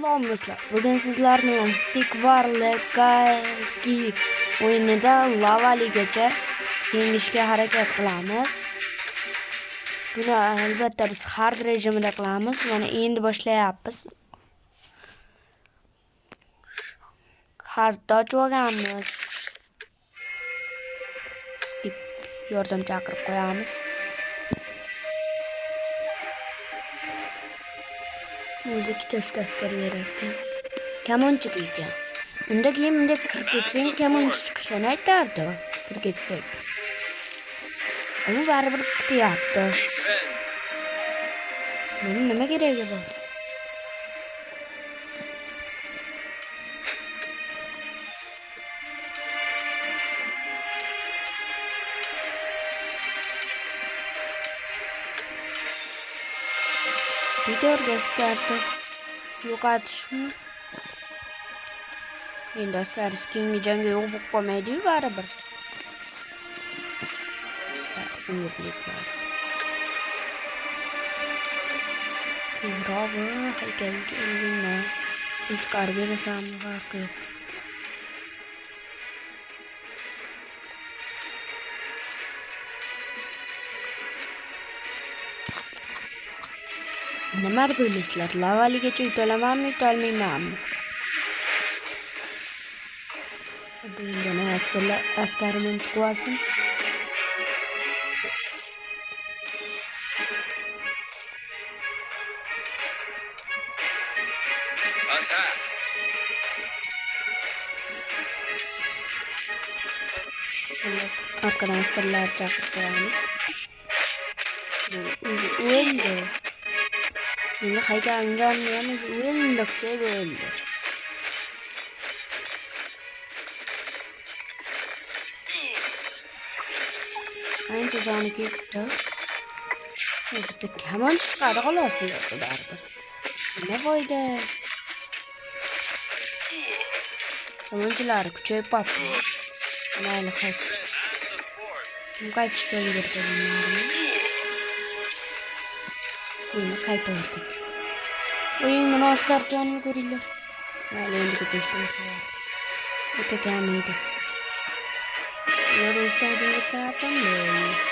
Salom do'stlar. Bugun sizlar bilan Stick War Legacy o'yinida Lava Ligacha yengishga harakat qilamiz. Buni albatta biz hard rejimida qilamiz. Mana endi boshlayapmiz. Hardda ochganmiz. Skip yordam chaqirib qo'yamiz. O'zi ikkita askar berar ekan. Kamonchi deygan. Unda keyin bunday kirib ketsang kamonchi chiqishini aytardi. Kirib ketsak. Ammo baribir chiqyapti. Buni nima keragi bor? Videoga askarni yo'qotishmi? Endi askar keyingi jangga yo'q bo'lib qolmaydi-yu baribir. Bunga biletlar. Tezroq haykalga ilgina. Chiqarib berasan farqi yo'q. Nima deb o'ylaysizlar? Lava ligacha yutolamanmi, yutolmaymanmi? Bundan askarim chiqib olsin. Arkadan askarlar chaqirib qo'yamiz. O'ldi. Endi haykalni o'ldik, o'ldi. Ancha joni ketdi. Bitta kamon chiqadi xolos bularga. Nima foyda? Kamonchilar kuchayib qoldi. Mayli qayt. Kim qaytishga ulgurganlarmi? Endi qaytardik. O'yin mana askar jonini ko'ringlar. Mayli endi ko'paytirib. O'ta kam edi. Ular o'z joyiga qaytdi.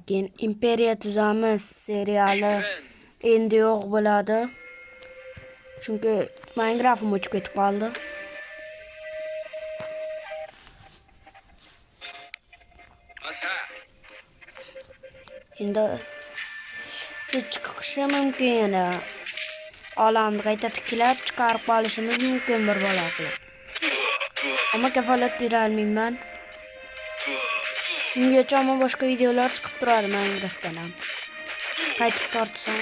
Keyin Imperiya tuzamiz seriali endi yo'q bo'ladi. Chunki Minecraft'im o'chib ketib qoldi. Endi chiqishi mumkin yana. Olamni qayta tiklab chiqarib qolishimiz mumkin bir balo qilib. Ammo kafolat bera olmayman. Ungacha ammo boshqa videolar chiqib turadi Minecraft'dan ham. Qaytib tortsam.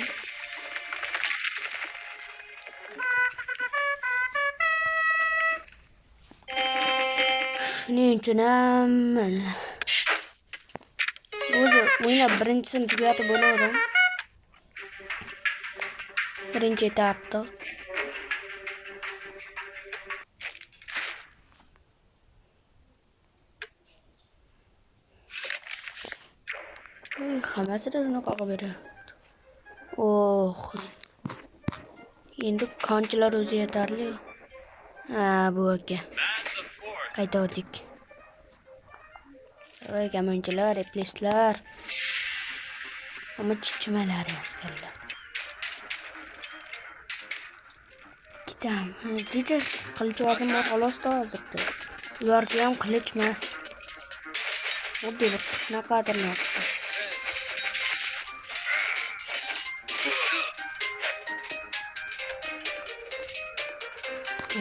Shuning uchun ham mana. O'zi o'ynab birinchisini tugatib bo'ladim. Birinchi etapda. Hammasida shunaqa qilib beradi. Endi qanchalar o'zi yetarli. Bu aka. Qaytardik. Voy kamonchilar, repleslar. Ammo chichimalar askarlar. Kitam, jijar qilich o'zim bor xolosda hozirda. Ularga ham qilich emas. Oddiy bir naqadir narsa.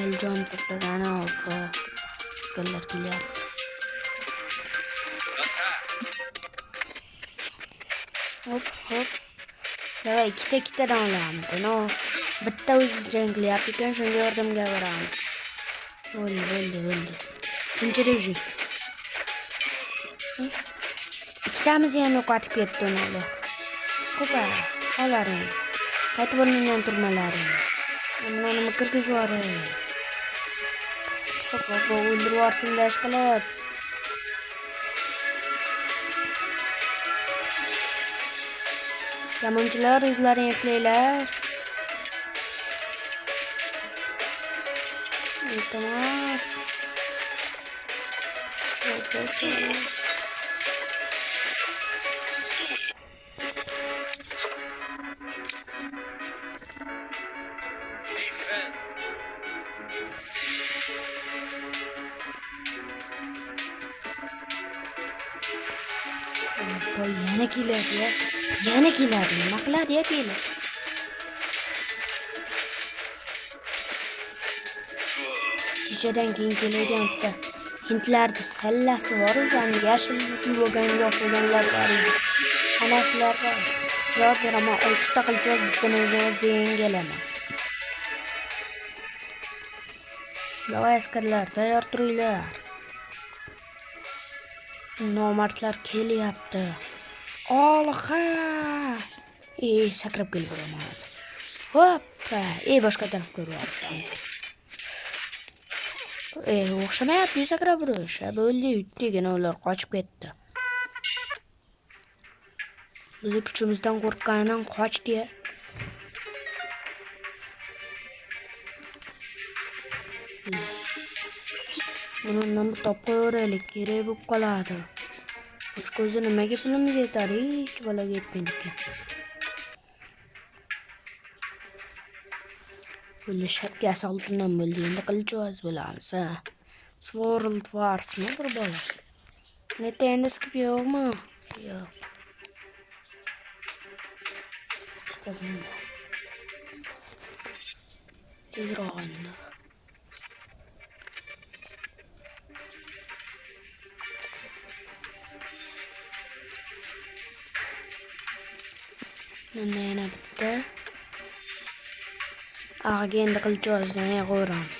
Eljon to'plagani oldi. Askarlar kelyapti. Hop. Davay ikkita-ikkitadan olamiz. Bitta o'zi jang qilyapti ekan, shunga yordamga boramiz. O'ldi. Tinchirish. Ikkitamiz ham yo'qotib ketdi ular. Ko'pa, qolaring. Qaytib o'rningdan turmalaring. Mana nima kirgizib yuboring. Xo'p, o'ldirib yuborsin dash qilib. Kamonchilar o'zlaring qilaylar. Iltimos. Yana keladi. Nima qiladi keladi? Kechadan keyin keladigan bitta hindlarni sallasi bor, o'shani yashil kiyib o'qiganlar bor edi. Ana shularga javob beraman, 6 ta qilchoq bittani o'z degan kelaman. Davay askarlar, tayyor turinglar. Nomardlar kelyapti. Olha! Sakrab kelib qo'yaman. Hoppa! Boshqa tarafga yuryapti. O'xshamayapti, sakrab yurish. Bo'ldi, degan ular qochib ketdi. Biz kuchimizdan qo'rqqanidan qochdi. Bundan topib kerak bo'lib qoladi. Uch ko'zi nimaga pulimiz yetar? Hech balaga yetmaydi ekan. Pulli shapkasi oltindan bo'ldi. Endi qilchoz bo'lamiz, ha. Sword Warsmi bir bola? Neta endi skip yo'qmi? Yo'q. Tezroq endi. Yana bitta. Ag'ga endi qilchozni qo'yamiz.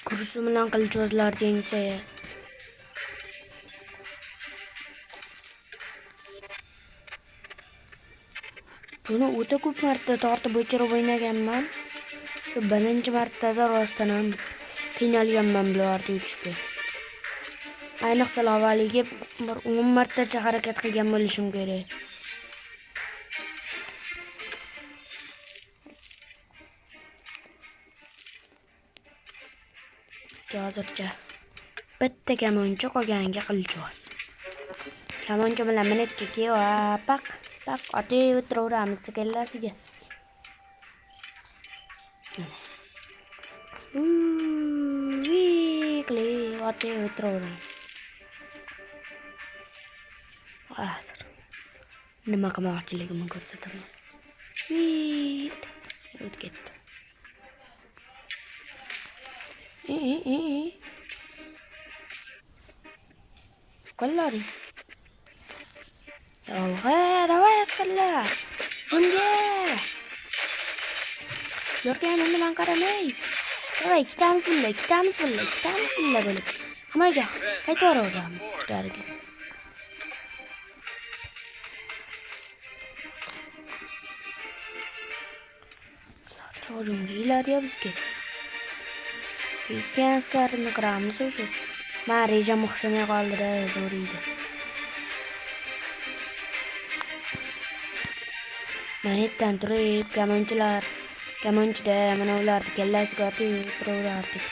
Kursi bilan qilchozlar tengcha. Buni o'ta ko'p marta tortib o'chirib o'ynaganman. Birinchi martada rostdan ham qiynalganman bularni yutishga. Ayniqsa lavaliga bir 10 martacha harakat qilgan bo'lishim kerak. Hozircha bitta kamonchi qolganiga qilchoz. Kamonchi bilan minutga keva paq otib o'tiraveramiz tekellasiga. Vikli otib o'tiraveramiz. Hozir nima qilmoqchiligimni ko'rsataman. O'tib ketdi. Qo'llaring. Yolg'a, davay askarlar. Bunga. Yorgan bilan qaramay. Davay, ikkitamiz billa bo'lib. Hammaga qaytaraveramiz ichkariga. Hujumga keladi bizga. Ikki askarni qiramiz shu. Men rejam o'xshamay qoldi-da, zo'r edi. Manetdan turib, kamonchida mana ularni kallasiga otib turaverardik.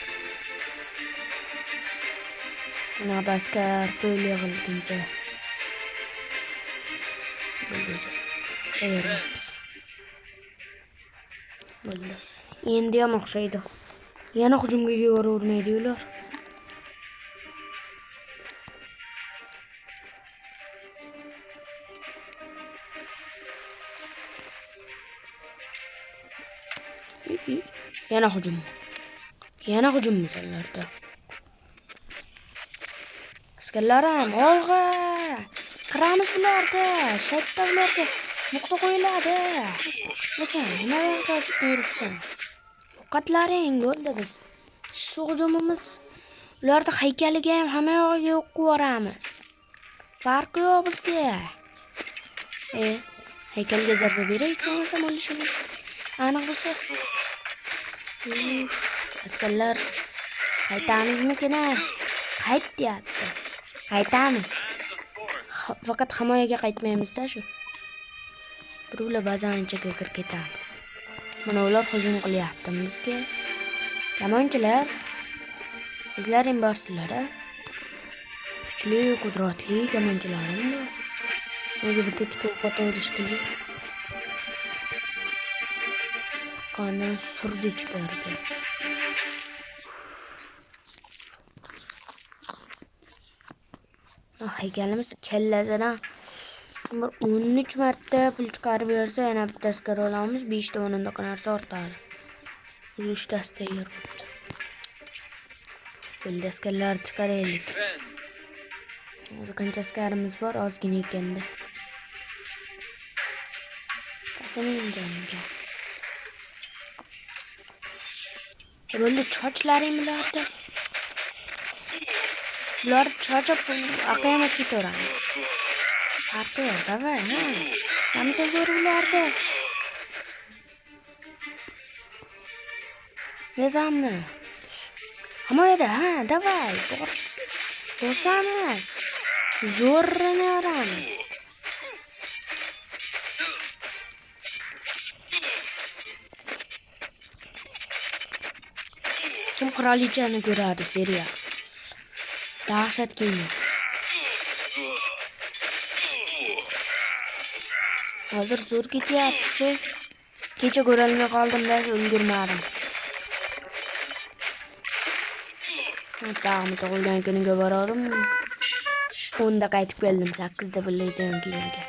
Mana askar to'l yig'ilguncha. Bo'ldi. Endi ham o'xshaydi. Yana hujumga yo'ravermaydi ular. Yana hujum misollarda. Askarlar ham olg'a. Qiramiz bularga, shatta bularga. nuqta qo'yiladi. Sen nima yoqda yuribsan? Ovqatlaring bo'ldi biz. Shu hujumimiz ularda haykaliga ham hamma yo'q qilib yuboramiz. Farqi yo'q bizga. Haykalga zarba beraylik, bo'lmasa bo'lishini. Aniq bo'lsa. Askarlar qaytamizmi-kina? Qayt deyapti. Qaytamiz. Faqat himoyaga qaytmaymiz-da shu. Birovlar bazanchaga kirib ketamiz. Mana ular hujum qilyapti bizga. Kamonchilar, o'zlaring borsizlar-a? Kuchli, qudratli kamonchilarim bor. O'zi bitta kitob qo'tolish qilib. Qondan surdi ichkariga. Haykalimiz kallasidan 13 marta pul chiqarib bersa, yana bitta askar olamiz, 5 ta o'ninda narsa ortadi. 3 ta tayyor bo'ldi. Bo'ldi, askarlar chiqaraylik. O'zi qancha askarimiz bor, ozgina ekanda. Qasamining joniga. Bo'ldi, chochlaring bularda. Bular chochib aqayama ketaveramiz. Farqi yo'q, davay, ha. Namisa zo'r bularda. Nezammi? Himoyada, ha, davay. Bosamiz. Zo'rrini yoramiz. Kim qirolichani ko'radi serial? Dahshat kiyimi. Hozir zo'r ketyapti. Kecha ko'rolmay qoldim-da, ulgurmadim. Tag'mi tug'ilgan kuniga boradim. 10 da qaytib keldim, 8 da biladigan kuniga.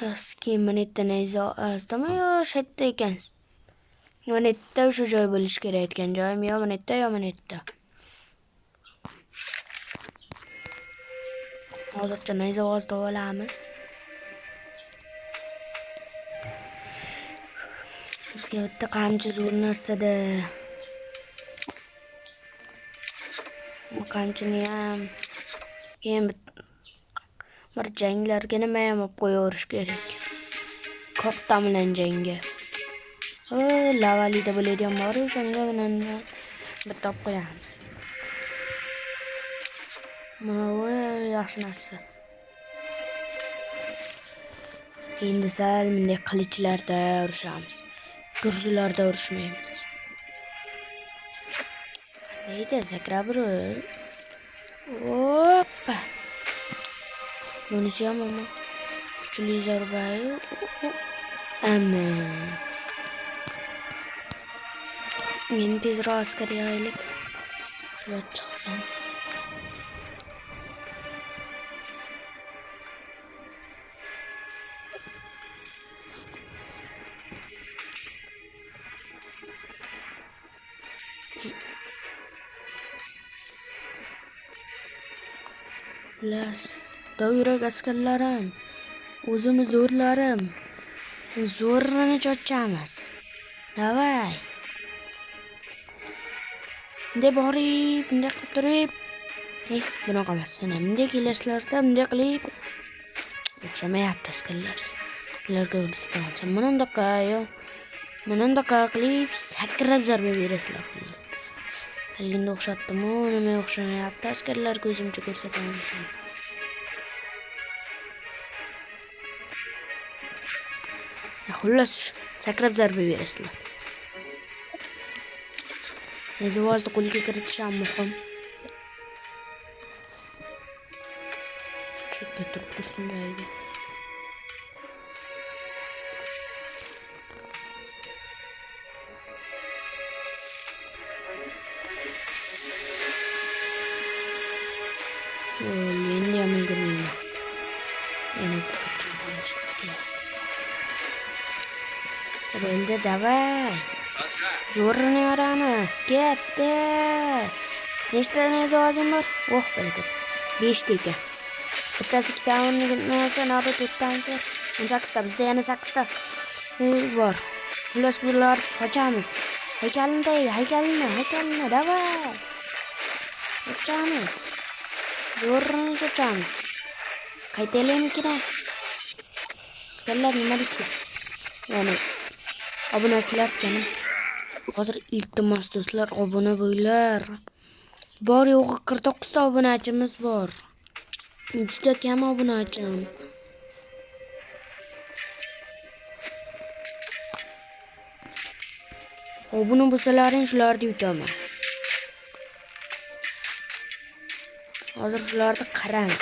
Eski minutdan azdami yo shetda ekansiz? Minutda o'sha joy bo'lish kerak ekan joyim yo minutda. Hozircha nayza ovozda olamiz. Bizga bitta qamchi zo'r narsada. Qamchini ham keyin bir janglarga nima ham olib qo'yaverish kerak. Ko'ptam bilan jangga. Lavalida bo'ladigan bor, o'shanga bilan bitta olib qo'yamiz. Mana bu yaxshi narsa. Endi sal bunday qilichlarda urushamiz. Gurzularda urushmaymiz. Deydi sakrab urib. Hoppa. Bunisi ham kuchli zarba. Ana. Endi tezroq askar yig'aylik. Shular chiqsin. Dovyurak askarlarim, o'zimiz zo'rlarim, zo'rrini chochamiz. Davay. Bunday borib, bunday qilib turib. Bunaqa emas. Mana bunday kelasizlarda bunday qilib o'xshamayapti askarlar. Sizlarga o'rgatmoqchi. Bundaqa qilib sakrab zarba berasizlar. Alginda o'xshatdim-ku, nima o'xshamayapti askarlarga o'zimcha ko'rsataman. Xullas, sakrab zarba berasizlar. Nezavozni qo'lga kiritish ham muhim. Chekka turib tursin joyiga. Endi ham ulgurmayman. Yana Bo'ldi, davay. Zo'rni yoramiz. Ketdi. Nechta nezozim bor? Oh, bo'ldi. 5 ta. Bittasi 2 ta olsa, nari 4 ta olsa, 8 ta. Bizda yana 8 ta bor. Xullas bular qochamiz. Haykalni, davay. Qochamiz. Zo'rni qochamiz. Qaytalaymikin. Chiqarlar nima deysiz? Ya'ni obunachilar ekan. Hozir iltimos do'stlar, obuna bo'ylar. Bor yo'g'i 49 ta obunachimiz bor. Juda kam obunachim. Obuna bo'lsalaring shularni yutaman. Hozir shularni qarang.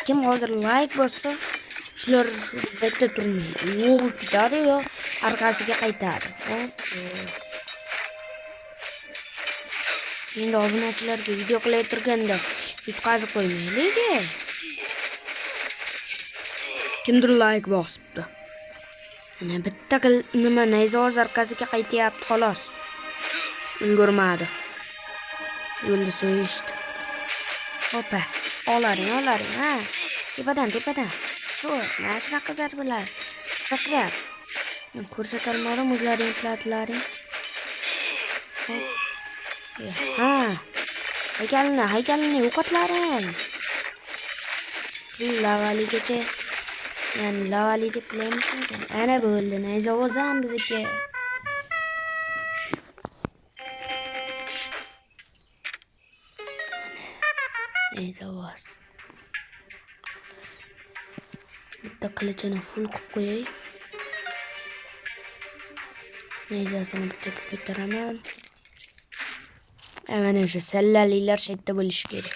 Kim hozir like bossa, shular bitta turmaydi. Yo'q ketadi yo orqasiga qaytadi. Endi obunachilarga video qilib turganda yutqazib qo'ymaylik. Kimdir like bosibdi. Ana bitta nima nayzoz orqasiga qaytyapti xolos. Ulgurmadi. Yo'lda so'yishdi. Hoppa, olaring, ha. Tepadan. Mana shunaqa zarbalar. Sakrab. Ko'rsatalmadim o'zlaring platlaring. Ha. Haykalni yo'qotlaring. Lavaligacha. Yani lavali deb bilaymiz. Ana bo'ldi. Nayzoz ham bizniki. Nayzoz. Bitta qilichini full qilib qo'yay. Nayzosini bitta ko'taraman. Mana shu sallalilar shetda bo'lishi kerak.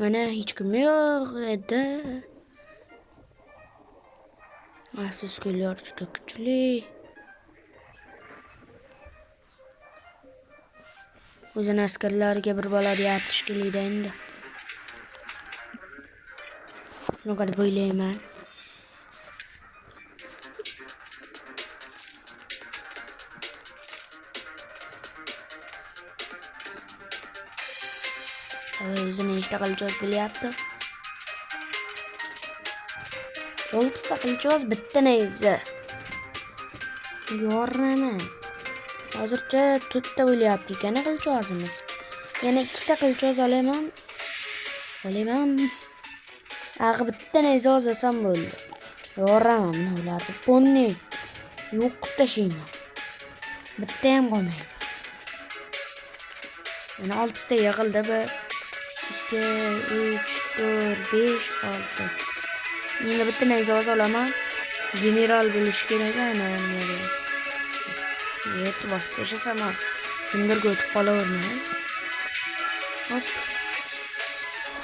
Mana hech kim yo'q edi. Asoslar juda kuchli. O'zini askarlariga bir balo deyapti shekilli endi. Shunaqa deb o'ylayman. O'zini ishda qilchoz bilyapti. 6 ta qilchoz, bitta nayza. Yoraman. Hozircha 4 ta bo'lyapti ekan qilchozimiz. Yana 2 ta qilchoz olaman. Ag'i bitta nayza olsam bo'ldi. Yoraman ularni. Ponni yo'q qilib tashlayman. Bitta ham qolmaydi. Mana 6 ta yig'ildi. 2, 3, 4, 5, 6. Endi bitta nayza olaman. General bo'lish kerak ana. Yerni bosib tashlasam, kimdir o'tib qolavermaydi.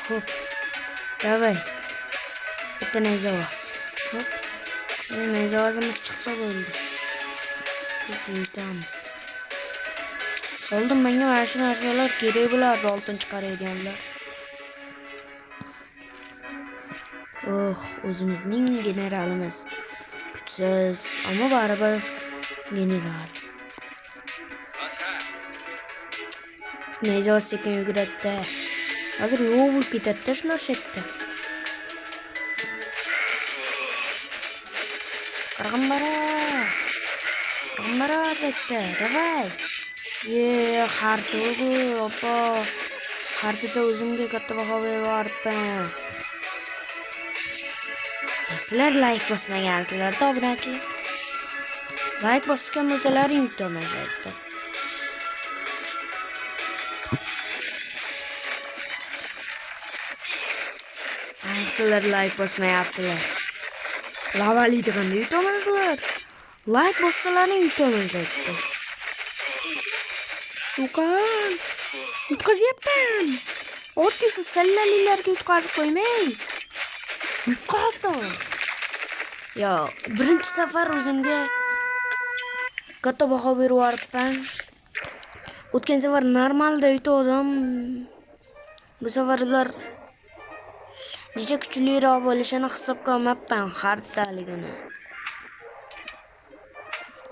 Hop. Davay. Bitta nayza bos. Hop. Endi nayzamiz chiqsa bo'ldi. Yutamiz. Oldin menga mana shu narsalar kerak bo'lardi, oltin chiqaradiganlar. O'zimizning generalimiz. Kuchsiz, ammo baribir general. Nayza sekin yuguradi. Hozir yo'q bo'lib ketadi shular shetda. Qirg'inbara bitta, davay. Xarto'gu, opa. Xartida o'zimga katta baho beribman. Sizlar like bosmagansizlar, obunachilar. Like bosgan bo'lsalaring yutaman shaytda. Sizlar like bosmayapsizlar. Lavali deganda yutaman. Like bossalaring yutaman shaytda. Ukan. Yutqazyapman. Oddiy shu sallalilarga yutqazib qo'ymay. Yutqazdim. Yo, birinchi safar o'zimga katta baho berib yuboribman. O'tgan safar normalda yutdim. Bu safar ular juda kuchliroq bo'lishini hisobga olmabman, xartaligini.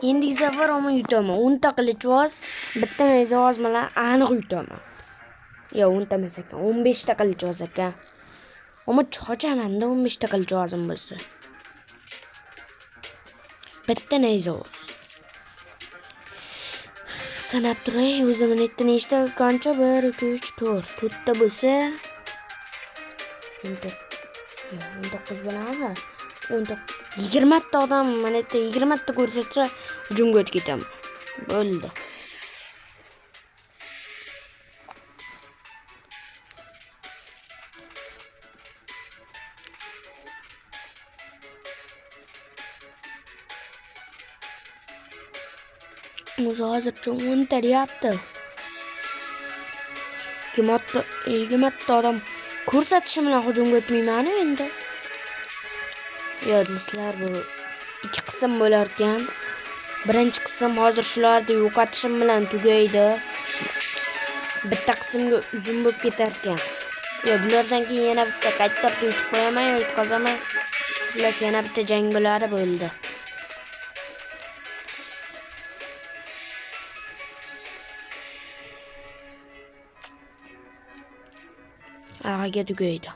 Endigi safar ama yutaman. 10 ta qilichvoz, bitta nayzavoz bilan aniq yutaman. Yo, 10 ta emas ekan, 15 ta qilichvoz ekan. Ama cho'chamanda 15 ta qilichvozim bo'lsa. Bitta nayzavoz. Sanab turay, o'zimni nechta nechta qancha 1 2 3 4. 4 ta bo'lsa 19 bilanmi? 20 ta odam mana yerda 20 ta ko'rsatsa hujumga o'tib ketaman. Bo'ldi. O'zi hozircha 10 ta deyapti. 20 ta odam ko'rsatishim bilan hujumga o'tmayman endi. Yodmisizlar, bu ikki qism bo'lar ekan. Birinchi qism hozir shularni yo'qotishim bilan tugaydi. Bitta qismga uzun bo'lib ketar ekan. Yo, bulardan keyin yana bitta katta yutib qo'yaman, yutqazaman. Xullas yana bitta jang bo'ladi, bo'ldi. Ag'aga tugaydi.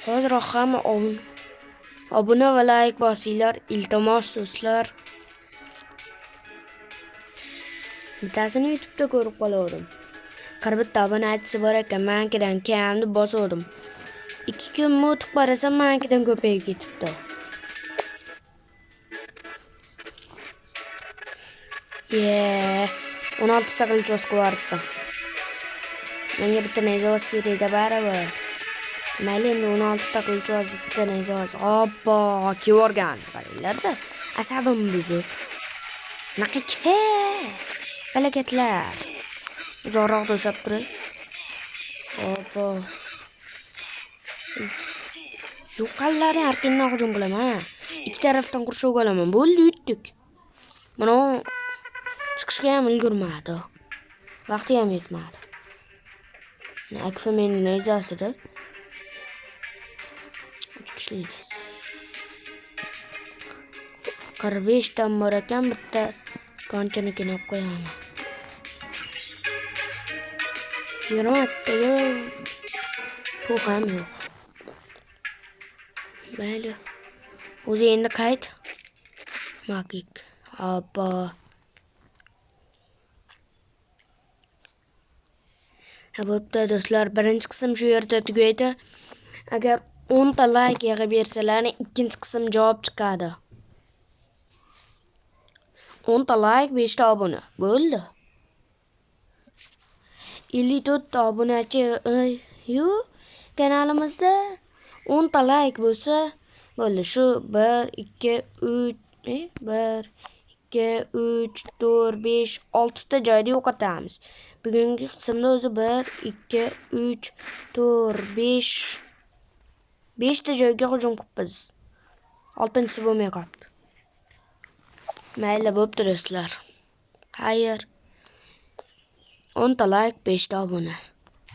Hozir hamma obuna va like bosinglar, iltimos do'stlar. Bittasini YouTube'da ko'rib qoldim. 41 ta obunachisi bor ekan, menkidan kamni bosdim. 2 kun o'tib qarasam menkidan ko'payib ketibdi. Ye, 16 ta qilcho'z qilyapti. Menga bitta nayzavoz kerak baribir. Mayli, 16 ta qilcho'z bitta nayzavoz. Hoppa, kevorgan. Qaranglar-da, asabim buzib. Naqa balakatlar. Uzoqroq do'shab turay. Hoppa. Shu qallaring arqindan hujum qilaman. Ikki tarafdan qurshovga olaman. Bo'ldi, yutdik. Mana chiqishga ham ulgurmadi. Vaqti ham yetmadi. Akfa meni nayzasida. 3 kuchli nayza. 45 ta bor ekan, bitta konchinikini olib qo'yaman. 20 taga bu ham yo'q. Mayli. O'zi endi qayt. Magik. Hoppa. Bo'pti do'stlar, birinchi qism shu yerda tugaydi. Agar 10 ta like yig'ib bersalar, ikkinchi qism javob chiqadi. 10 ta like, 5 ta obuna. Bo'ldi. 54 ta obunachi kanalimizda 10 ta like bo'lsa, bo'ldi. Shu 1 2 3 1 2 3 4 5 6 ta joyda yo'qotamiz. Bugungi qismda o'zi 1 2 3 4 5 ta joyga hujum qilibmiz. 6-chi bo'lmay qoldi. Mayli, bo'pti do'stlar. Xayr. 10 ta like, 5 ta obuna.